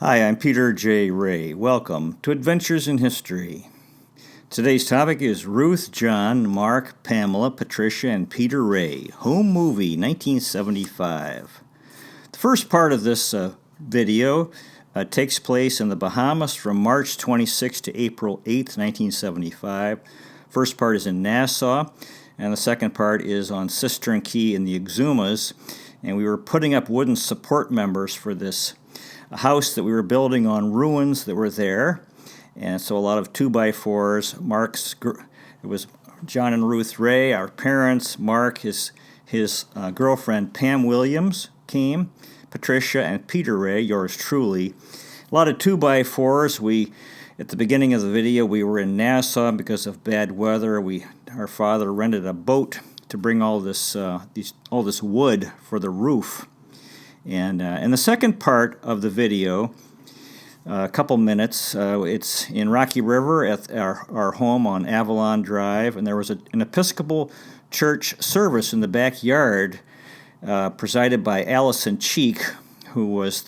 Hi, I'm Peter J. Ray. Welcome to Adventures in History. Today's topic is Ruth, John, Mark, Pamela, Patricia, and Peter Ray, Home Movie, 1975. The first part of this video takes place in the Bahamas from March 26 to April 8, 1975. First part is in Nassau, and the second part is on Cistern Key in the Exumas. And we were putting up wooden support members for this house that we were building on ruins that were there. And so a lot of 2x4s. It was John and Ruth Ray, our parents. Mark, his girlfriend Pam Williams came. Patricia and Peter Ray, yours truly. A lot of 2x4s. At the beginning of the video, we were in Nassau because of bad weather. Our father rented a boat to bring all this wood for the roof. And in the second part of the video, a couple minutes, it's in Rocky River at our home on Avalon Drive, and there was an Episcopal church service in the backyard presided by Allison Chic, who was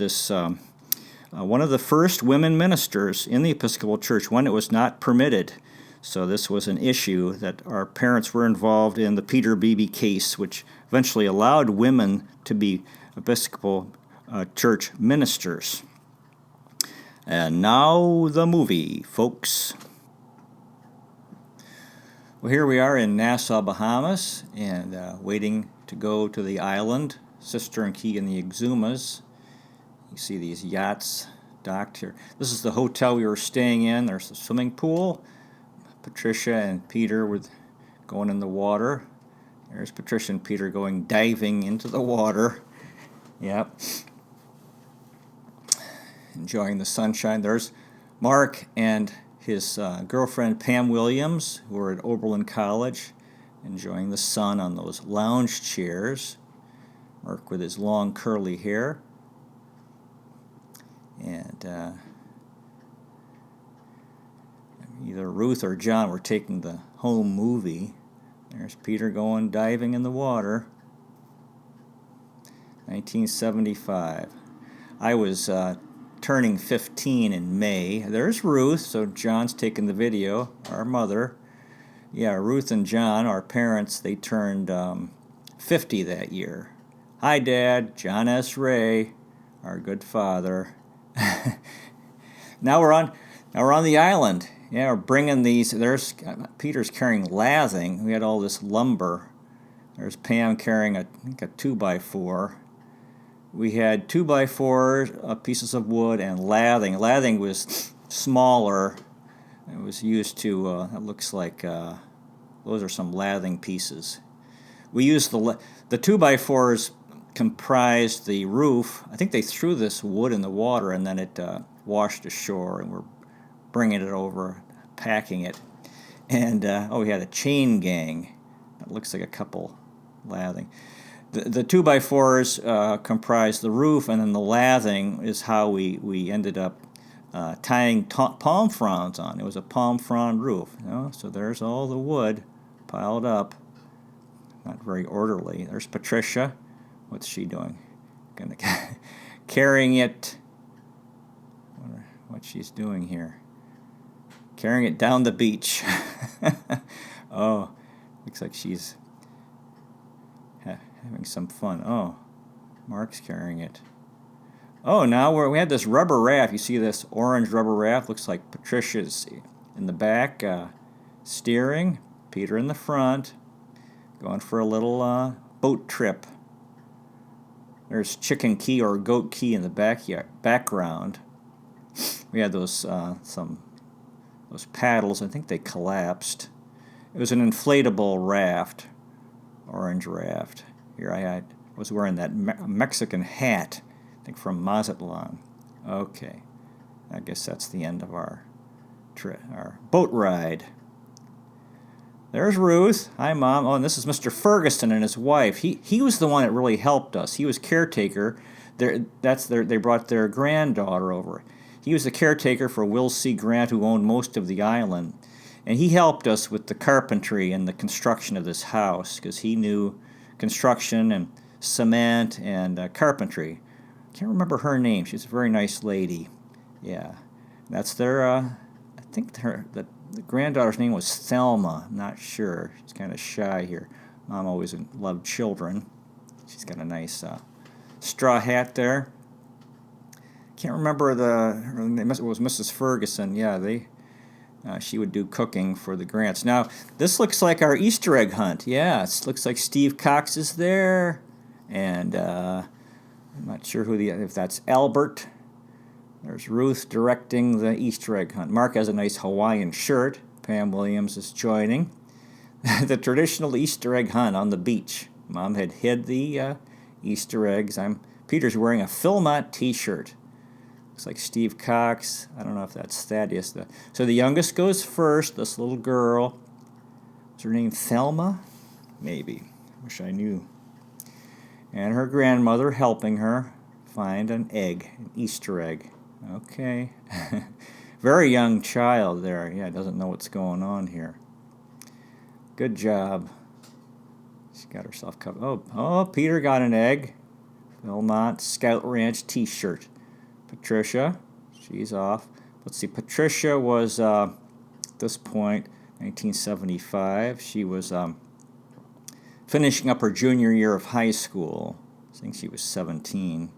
one of the first women ministers in the Episcopal Church when it was not permitted. So this was an issue that our parents were involved in, the Peter Beebe case, which eventually allowed women to be Episcopal Church ministers. And now the movie, folks. Well, here we are in Nassau, Bahamas, and waiting to go to the island, Cistern Key in the Exumas. You see these yachts docked here. This is the hotel we were staying in. There's the swimming pool. Patricia and Peter were going in the water. There's Patricia and Peter going diving into the water. Yep. Enjoying the sunshine. There's Mark and his girlfriend Pam Williams, who are at Oberlin College, enjoying the sun on those lounge chairs. Mark with his long curly hair. And either Ruth or John were taking the home movie. There's Peter going diving in the water. 1975. I was turning 15 in May. There's Ruth, so John's taking the video, our mother. Yeah, Ruth and John, our parents, they turned 50 that year. Hi, Dad. John S. Ray, our good father. Now we're on the island. Yeah, we're bringing these. There's Peter's carrying lathing. We had all this lumber. There's Pam carrying I think a 2x4. We had 2x4 pieces of wood and lathing. Lathing was smaller. It was used to. It looks like those are some lathing pieces. We used the 2x4s comprised the roof. I think they threw this wood in the water and then it washed ashore, and we're bringing it over, packing it. And we had a chain gang. It looks like a couple lathing. The 2x4s comprise the roof, and then the lathing is how we ended up tying palm fronds on. It was a palm frond roof. So there's all the wood piled up. Not very orderly. There's Patricia. What's she doing? Carrying it. I wonder what she's doing here. Carrying it down the beach. Oh, looks like she's having some fun. Oh, Mark's carrying it. Oh, now we had this rubber raft. You see this orange rubber raft? Looks like Patricia's in the back steering. Peter in the front. Going for a little boat trip. There's Chicken Key or Goat Key in the background. We had those paddles. I think they collapsed. It was an inflatable raft, orange raft. Here I was wearing that Mexican hat, I think from Mazatlan. Okay, I guess that's the end of our boat ride. There's Ruth. Hi, Mom. Oh, and this is Mr. Ferguson and his wife. He was the one that really helped us. He was caretaker. They brought their granddaughter over. He was the caretaker for Will C. Grant, who owned most of the island. And he helped us with the carpentry and the construction of this house because he knew construction and cement and carpentry. I can't remember her name. She's a very nice lady. Yeah, that's their. I think the granddaughter's name was Thelma. I'm not sure. She's kind of shy here. Mom always loved children. She's got a nice straw hat there. Can't remember it was Mrs. Ferguson. Yeah, she would do cooking for the Grants. Now, this looks like our Easter egg hunt. Yeah, it looks like Steve Cox is there. And I'm not sure if that's Albert. There's Ruth directing the Easter egg hunt. Mark has a nice Hawaiian shirt. Pam Williams is joining. The traditional Easter egg hunt on the beach. Mom had hid the Easter eggs. Peter's wearing a Philmont t-shirt. Looks like Steve Cox. I don't know if that's Thaddeus. So the youngest goes first, this little girl. Is her name Thelma? Maybe. Wish I knew. And her grandmother helping her find an Easter egg. Okay. Very young child there. Yeah, doesn't know what's going on here. Good job. She got herself covered. Oh, Peter got an egg. Philmont Scout Ranch t-shirt. Patricia, she's off. Let's see, Patricia was, at this point, 1975. She was finishing up her junior year of high school. I think she was 17.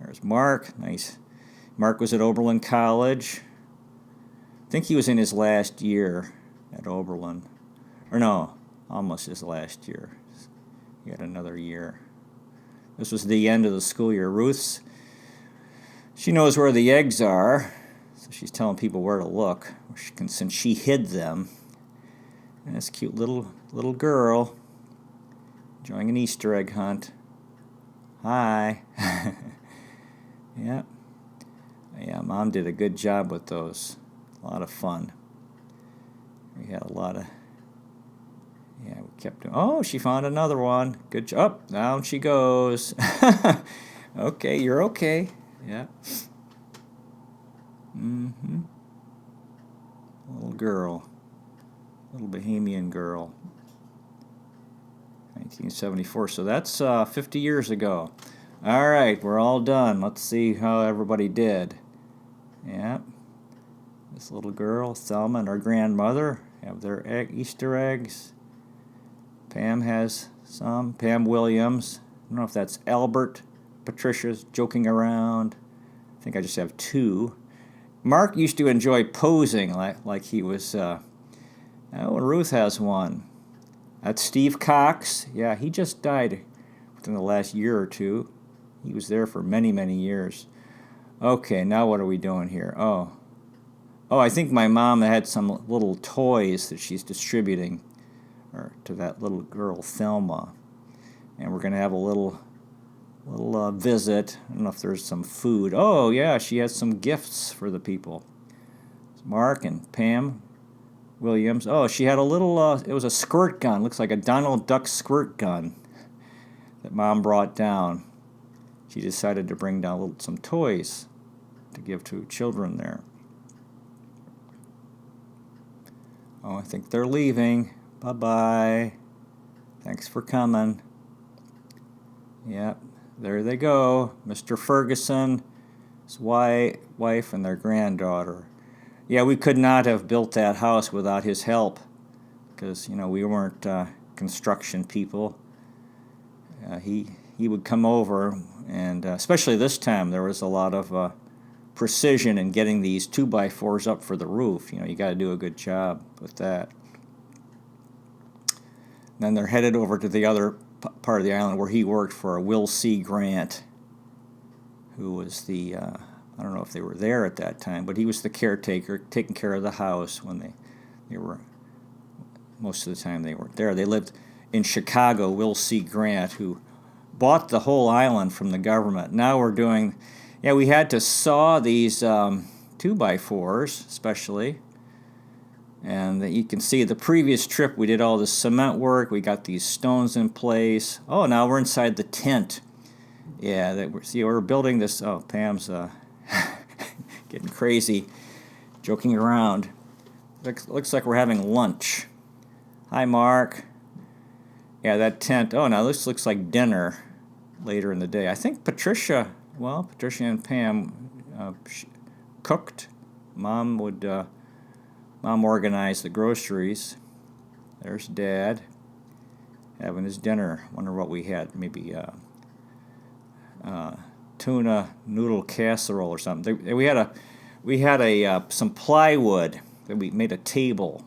There's Mark. Nice. Mark was at Oberlin College. I think he was in his last year at Oberlin. Or no, almost his last year. He had another year. This was the end of the school year. She knows where the eggs are, so she's telling people where to look, since she hid them. And this cute little girl enjoying an Easter egg hunt. Hi. Yeah. Yeah, Mom did a good job with those. A lot of fun. We had a lot of... Yeah, we kept doing... Oh, she found another one. Good job. Oh, down she goes. Okay, you're okay. Yeah. Little girl. Little Bahamian girl. 1974. So that's 50 years ago. All right, we're all done. Let's see how everybody did. Yeah. This little girl, Thelma, and her grandmother have their Easter eggs. Pam has some. Pam Williams. I don't know if that's Albert. Patricia's joking around. I think I just have two. Mark used to enjoy posing like he was... Ruth has one. That's Steve Cox. Yeah, he just died within the last year or two. He was there for many, many years. Okay, now what are we doing here? Oh, I think my mom had some little toys that she's distributing to that little girl, Thelma. And we're going to have a little visit. I don't know if there's some food. Oh, yeah, she has some gifts for the people. Mark and Pam Williams. Oh, she had a little, it was a squirt gun. Looks like a Donald Duck squirt gun that Mom brought down. She decided to bring down some toys to give to children there. Oh, I think they're leaving. Bye-bye. Thanks for coming. Yep, there they go. Mr. Ferguson, his wife, and their granddaughter. Yeah, we could not have built that house without his help because, we weren't construction people. He would come over, and especially this time, there was a lot of precision in getting these 2x4s up for the roof. You got to do a good job with that. Then they're headed over to the other part of the island where he worked for Will C. Grant, who was the, I don't know if they were there at that time, but he was the caretaker, taking care of the house when they were, most of the time they weren't there. They lived in Chicago, Will C. Grant, who bought the whole island from the government. Now we're doing, we had to saw these 2x4s, especially. And you can see the previous trip we did all the cement work. We got these stones in place. Oh, now we're inside the tent. Yeah, we're building this. Oh, Pam's getting crazy, joking around. Looks like we're having lunch. Hi, Mark. Yeah, that tent. Oh, now this looks like dinner later in the day. I think Patricia and Pam cooked. Mom organized the groceries. There's Dad having his dinner. Wonder what we had. Maybe tuna noodle casserole or something. We had some plywood that we made a table.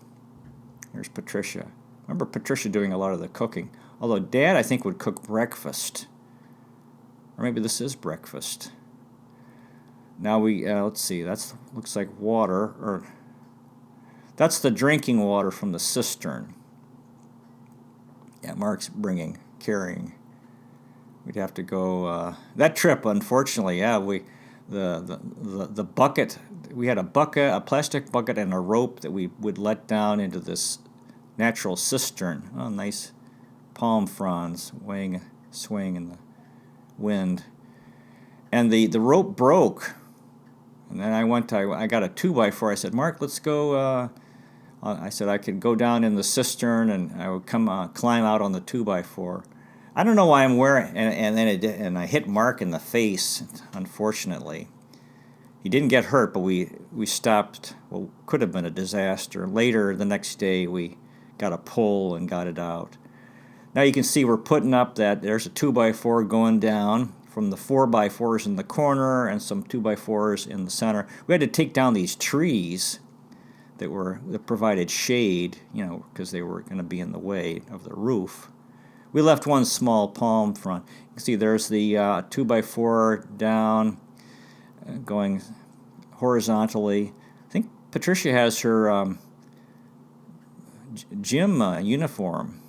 There's Patricia. Remember Patricia doing a lot of the cooking. Although Dad, I think, would cook breakfast. Or maybe this is breakfast. Now let's see. That looks like water, or that's the drinking water from the cistern. Yeah, Mark's carrying. We'd have to go that trip. Unfortunately, yeah, the bucket. We had a plastic bucket, and a rope that we would let down into this natural cistern. Oh, nice palm fronds swaying in the wind. And the rope broke. And then I got a 2x4. I said, Mark, let's go. I said I could go down in the cistern, and I would climb out on the 2x4. I don't know why I'm wearing, and I hit Mark in the face, unfortunately. He didn't get hurt, but we stopped. Well, could have been a disaster. Later, the next day, we got a pole and got it out. Now you can see we're putting up there's a 2x4 going down from the 4x4s in the corner and some 2x4s in the center. We had to take down these trees that provided shade, because they were going to be in the way of the roof. We left one small palm front. You can see there's the 2x4 down, going horizontally. I think Patricia has her gym uniform.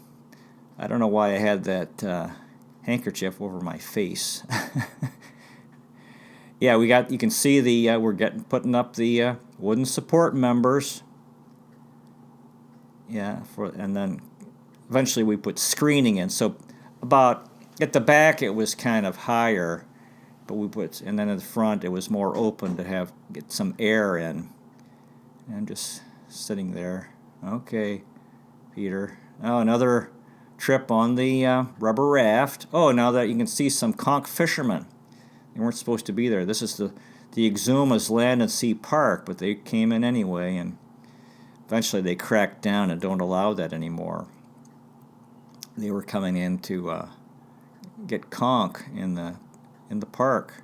I don't know why I had that handkerchief over my face. Yeah, you can see we're putting up the wooden support members. Yeah, and then eventually we put screening in. So about at the back it was kind of higher, but and then at the front it was more open to get some air in. And I'm just sitting there. Okay, Peter. Oh, another trip on the rubber raft. Oh, now that you can see some conch fishermen. They weren't supposed to be there. This is the Exuma's Land and Sea Park, but they came in anyway, and eventually they cracked down and don't allow that anymore. They were coming in to get conch in the park.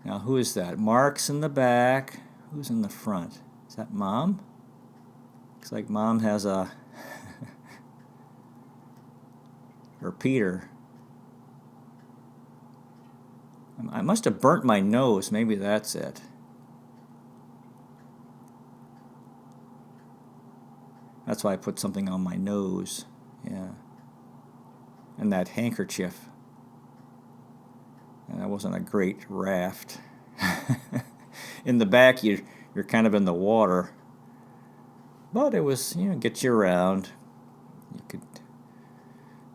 Now, who is that? Mark's in the back. Who's in the front? Is that Mom? Looks like Mom has or Peter. I must have burnt my nose. Maybe that's it. That's why I put something on my nose. Yeah. And that handkerchief. And that wasn't a great raft. In the back, you're kind of in the water. But it was, gets you around. You could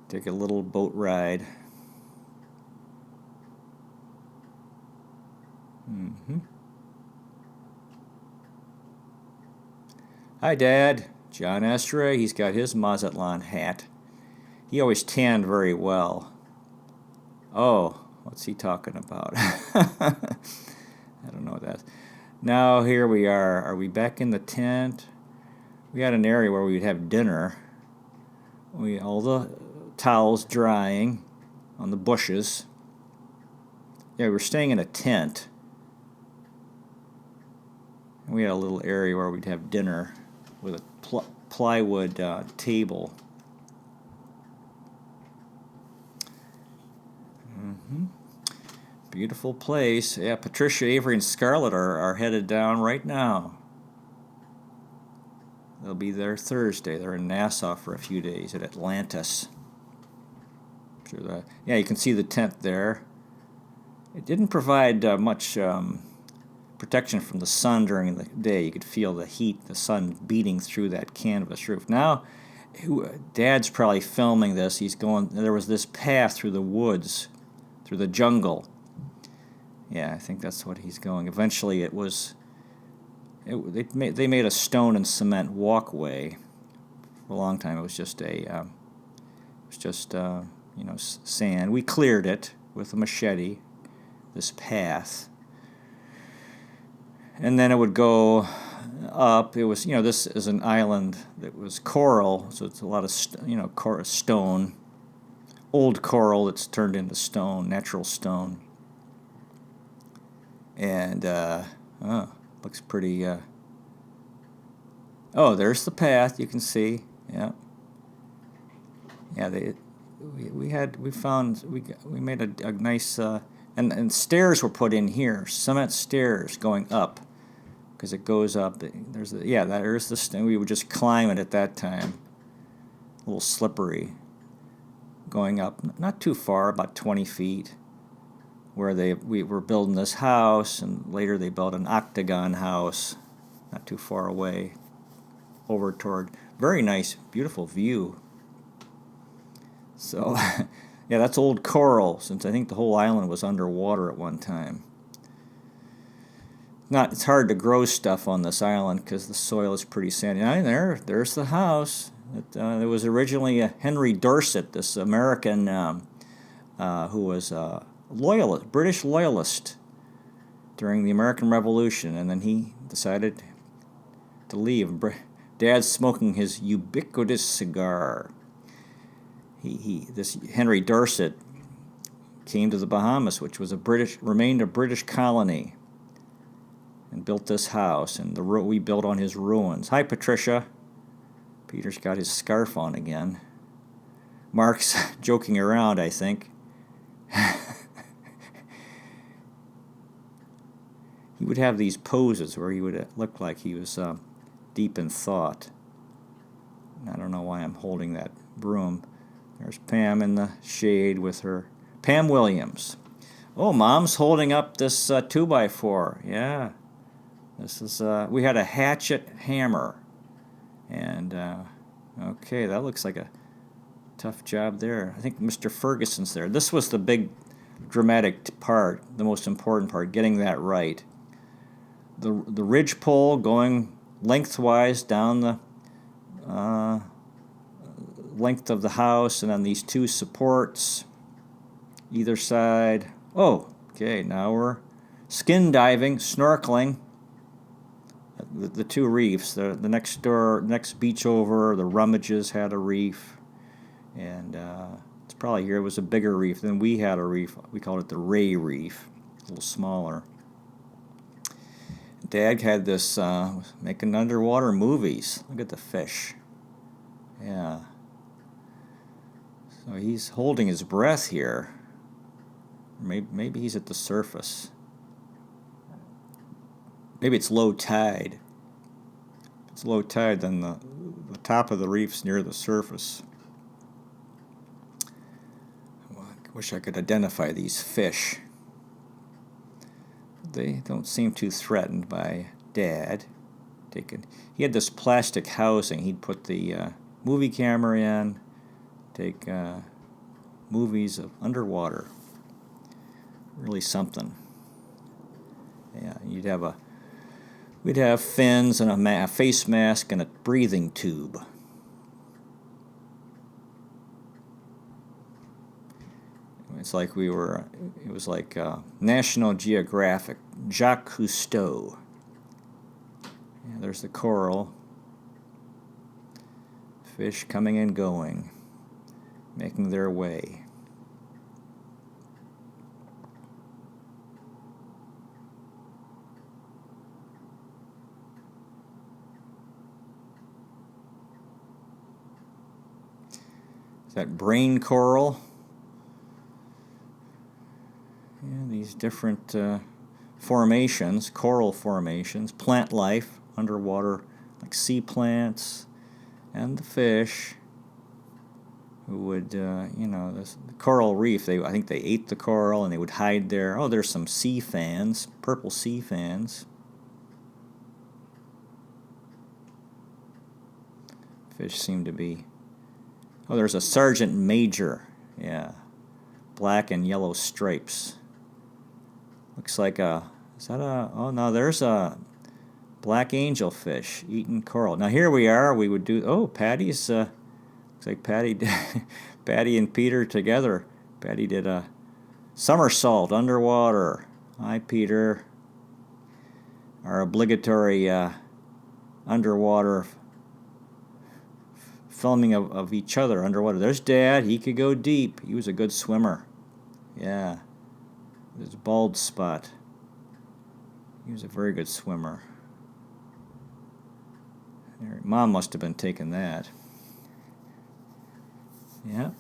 take a little boat ride. Mm-hmm. Hi, Dad. John Estre. He's got his Mazatlan hat. He always tanned very well. Oh, what's he talking about? I don't know what that is. Now here we are. Are we back in the tent? We had an area where we'd have dinner. All the towels drying on the bushes. Yeah, we were staying in a tent. We had a little area where we'd have dinner with a plywood table. Mm-hmm. Beautiful place. Yeah, Patricia, Avery, and Scarlett are headed down right now. They'll be there Thursday. They're in Nassau for a few days at Atlantis. Yeah, you can see the tent there. It didn't provide much protection from the sun during the day. You could feel the heat, the sun beating through that canvas roof. Now, Dad's probably filming this. There was this path through the woods, through the jungle. Yeah, I think that's what he's going. Eventually, they made a stone and cement walkway. For a long time, it was just sand. We cleared it with a machete. This path. and then it would go up. It was, this is an island that was coral, so it's a lot of, stone, old coral that's turned into stone, natural stone. And, looks pretty, oh, there's the path, you can see, yeah. Yeah, we made a nice, and stairs were put in here, cement stairs going up, because it goes up. There's the we would just climb it at that time. A little slippery. Going up, not too far, about 20 feet, where we were building this house, and later they built an octagon house, not too far away, over toward, very nice, beautiful view. So, yeah, that's old coral, since I think the whole island was underwater at one time. It's hard to grow stuff on this island because the soil is pretty sandy. There's the house. It was originally Henry Dorset, this American who was a loyalist, British loyalist during the American Revolution, and then he decided to leave. Dad's smoking his ubiquitous cigar. This Henry Dorset came to the Bahamas, which was remained a British colony, and built this house, and we built on his ruins. Hi, Patricia. Peter's got his scarf on again. Mark's joking around, I think. He would have these poses where he would look like he was deep in thought. I don't know why I'm holding that broom. There's Pam in the shade with her. Pam Williams. Oh, Mom's holding up this 2x4. Yeah. This is, we had a hatchet hammer. And, okay, that looks like a tough job there. I think Mr. Ferguson's there. This was the big dramatic part, the most important part, getting that right. The ridge pole going lengthwise down the length of the house, and then these two supports either side. Oh, okay, now we're skin diving, snorkeling. The two reefs, the next beach over, the Rummages had a reef, and it's probably here it was a bigger reef than we had a reef. We called it the Ray Reef, a little smaller. Dad had this making underwater movies. Look at the fish. Yeah. So he's holding his breath here. Maybe he's at the surface. Maybe it's low tide. If it's low tide, then the top of the reef's near the surface. Well, I wish I could identify these fish. They don't seem too threatened by Dad. He had this plastic housing. He'd put the movie camera in, take movies of underwater. Really something. Yeah, we'd have fins and a face mask and a breathing tube. It was like National Geographic, Jacques Cousteau. Yeah, there's the coral. Fish coming and going, making their way. Is that brain coral? Yeah, these different formations, coral formations, plant life, underwater, like sea plants, and the fish who would, the coral reef, I think they ate the coral and they would hide there. Oh, there's some sea fans, purple sea fans. Fish seem to be... Oh, there's a sergeant major. Yeah. Black and yellow stripes. Looks like oh no, there's a black angelfish eating coral. Now here we are, we would do, Patty's, looks like Patty and Peter together. Patty did a somersault underwater. Hi, Peter. our obligatory underwater filming of each other underwater. There's Dad. He could go deep. He was a good swimmer. Yeah. There's a bald spot. He was a very good swimmer. Mom must have been taking that. Yeah.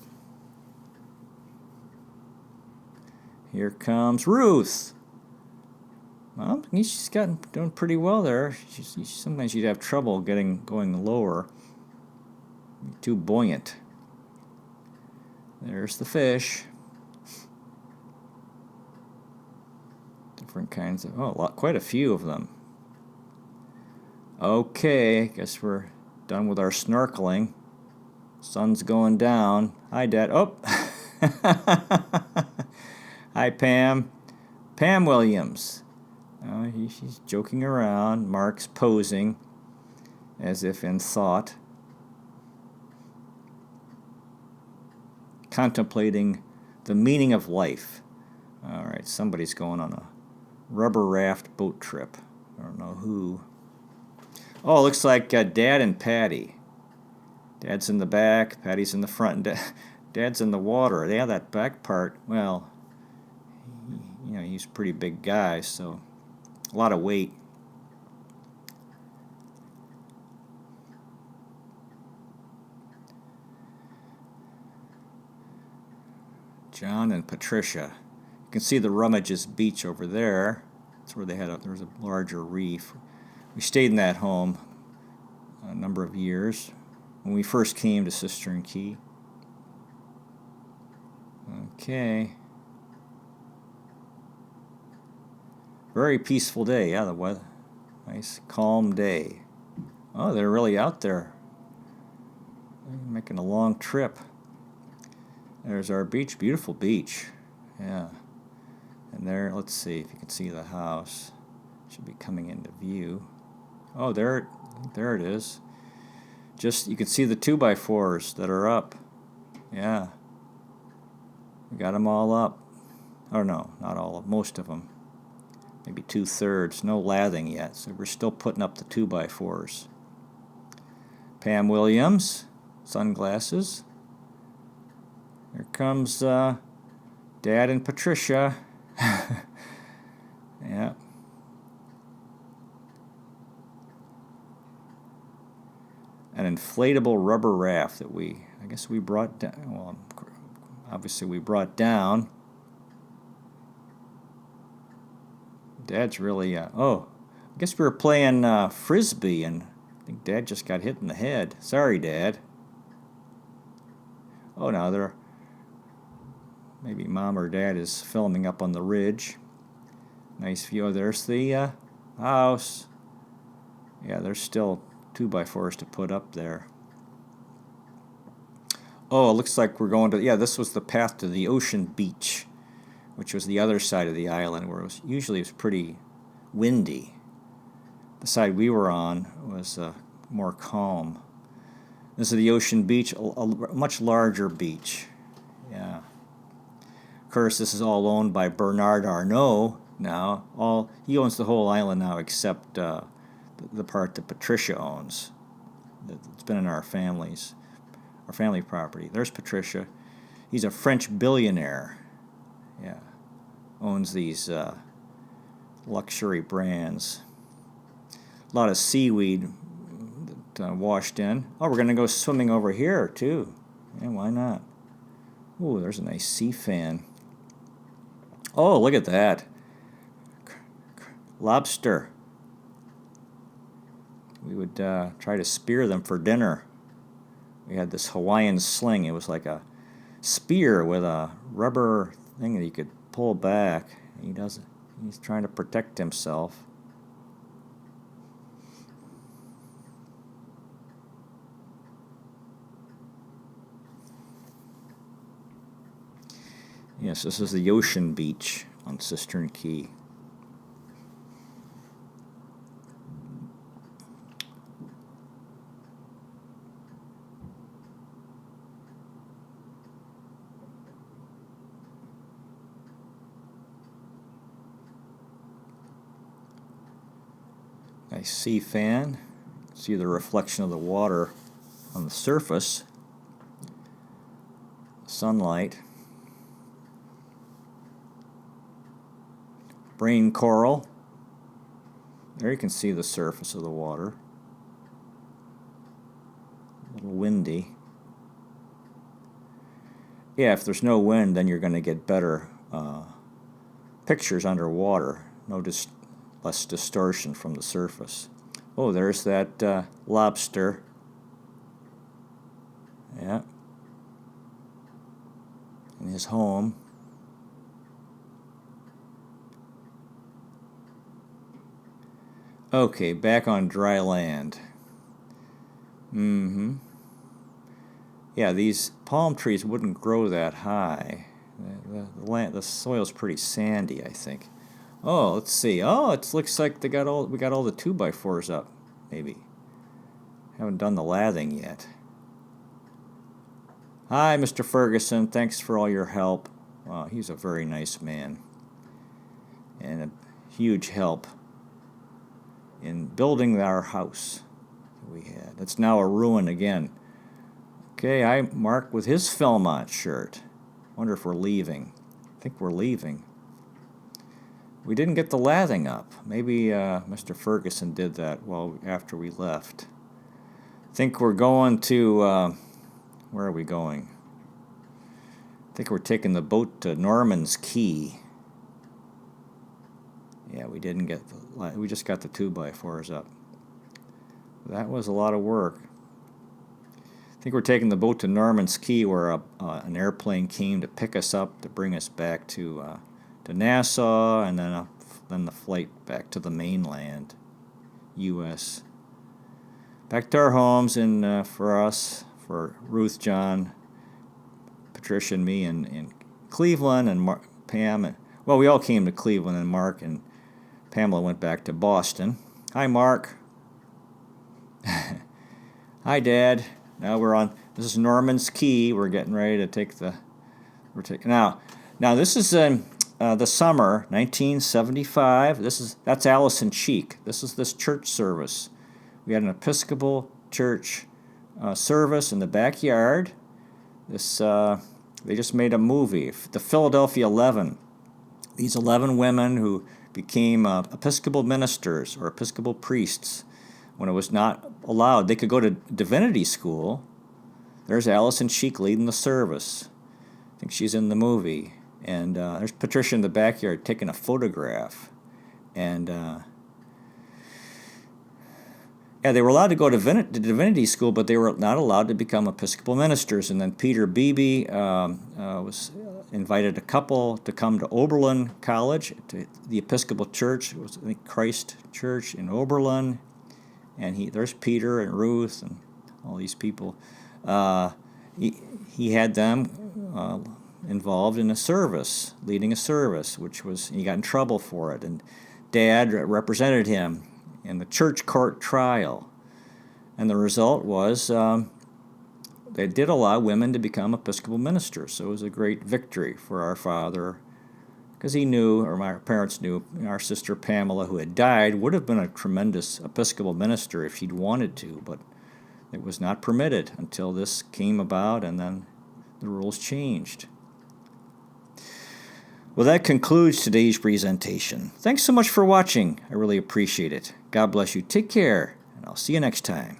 Here comes Ruth. Well, she's doing pretty well there. Sometimes she'd have trouble going lower. Too buoyant. There's the fish. Different kinds of quite a few of them. Okay, guess we're done with our snorkeling. Sun's going down. Hi, Dad. Oh. Hi, Pam. Pam Williams. She's joking around. Mark's posing as if in thought, contemplating the meaning of life. All right, somebody's going on a rubber raft boat trip. I don't know who. Oh, it looks like Dad and Patty. Dad's in the back, Patty's in the front, and Dad's in the water. They have that back part. Well, he's a pretty big guy, so a lot of weight. John and Patricia. You can see the Rummages Beach over there. That's where there was a larger reef. We stayed in that home a number of years when we first came to Cistern Key. Okay. Very peaceful day. Yeah, the weather. Nice, calm day. Oh, they're really out there. They're making a long trip. There's our beach. Beautiful beach. Yeah. And there, let's see if you can see the house. Should be coming into view. Oh, there it is. Just, you can see the 2x4s that are up. Yeah. We got them all up. Or no, not all of most of them. Maybe 2/3. No lathing yet, so we're still putting up the 2x4s. Pam Williams, sunglasses. Here comes Dad and Patricia. Yeah. An inflatable rubber raft that I guess we brought down. Well, obviously we brought down. Dad's really, I guess we were playing Frisbee, and I think Dad just got hit in the head. Sorry, Dad. Oh, now maybe Mom or Dad is filming up on the ridge. Nice view. There's the house. Yeah, there's still 2x4s to put up there. Oh, it looks like we're going to, this was the path to the ocean beach, which was the other side of the island where it was pretty windy. The side we were on was more calm. This is the ocean beach, a much larger beach. Yeah. Of course, this is all owned by Bernard Arnault now. He owns the whole island now except the part that Patricia owns. It's been in our family property. There's Patricia. He's a French billionaire. Yeah. Owns these luxury brands. A lot of seaweed that washed in. Oh, we're going to go swimming over here, too. Yeah, why not? Ooh, there's a nice sea fan. Oh, look at that. Lobster. We would try to spear them for dinner. We had this Hawaiian sling. It was like a spear with a rubber thing that you could pull back. He's trying to protect himself. Yes, this is the ocean beach on Cistern Key. Nice sea fan. See the reflection of the water on the surface. Sunlight. Brain coral. There you can see the surface of the water. A little windy. Yeah, if there's no wind, then you're going to get better pictures underwater. Less distortion from the surface. Oh, there's that lobster. Yeah. In his home. Okay, back on dry land. Yeah, these palm trees wouldn't grow that high. The soil's pretty sandy, I think. Oh, let's see. Oh, it looks like we got all the 2x4s up. Maybe. Haven't done the lathing yet. Hi, Mr. Ferguson. Thanks for all your help. He's a very nice man. And a huge help in building our house that we had. It's now a ruin again. Okay, Mark with his Philmont shirt. Wonder if we're leaving. I think we're leaving. We didn't get the lathing up. Maybe Mr. Ferguson did that after we left. I think we're going to... where are we going? I think we're taking the boat to Norman's Key. Yeah, we didn't get we just got the 2x4s up. That was a lot of work. I think we're taking the boat to Norman's Key, where an airplane came to pick us up to bring us back to Nassau, and then the flight back to the mainland, U.S. Back to our homes, and for Ruth, John, Patricia, and me in Cleveland, and Pam. Well, we all came to Cleveland, and Mark and Pamela went back to Boston. Hi, Mark. Hi, Dad. Now this is Norman's Key. We're getting ready to take now this is the summer 1975. That's Allison Chic. This is this church service. We had an Episcopal church service in the backyard. They just made a movie, the Philadelphia 11. These 11 women who became Episcopal ministers or Episcopal priests when it was not allowed. They could go to divinity school. There's Allison Chic leading the service. I think she's in the movie. And there's Patricia in the backyard taking a photograph. And they were allowed to go to divinity school, but they were not allowed to become Episcopal ministers. And then Peter Beebe invited a couple to come to Oberlin College, to the Episcopal Church. It was, I think, Christ Church in Oberlin. And there's Peter and Ruth and all these people. He had them involved in a service, leading a service, he got in trouble for it. And Dad represented him in the church court trial. And the result was they did allow women to become Episcopal ministers. So it was a great victory for our father, because he knew, or my parents knew, our sister Pamela, who had died, would have been a tremendous Episcopal minister if she'd wanted to, but it was not permitted until this came about, and then the rules changed. Well, that concludes today's presentation. Thanks so much for watching. I really appreciate it. God bless you. Take care, and I'll see you next time.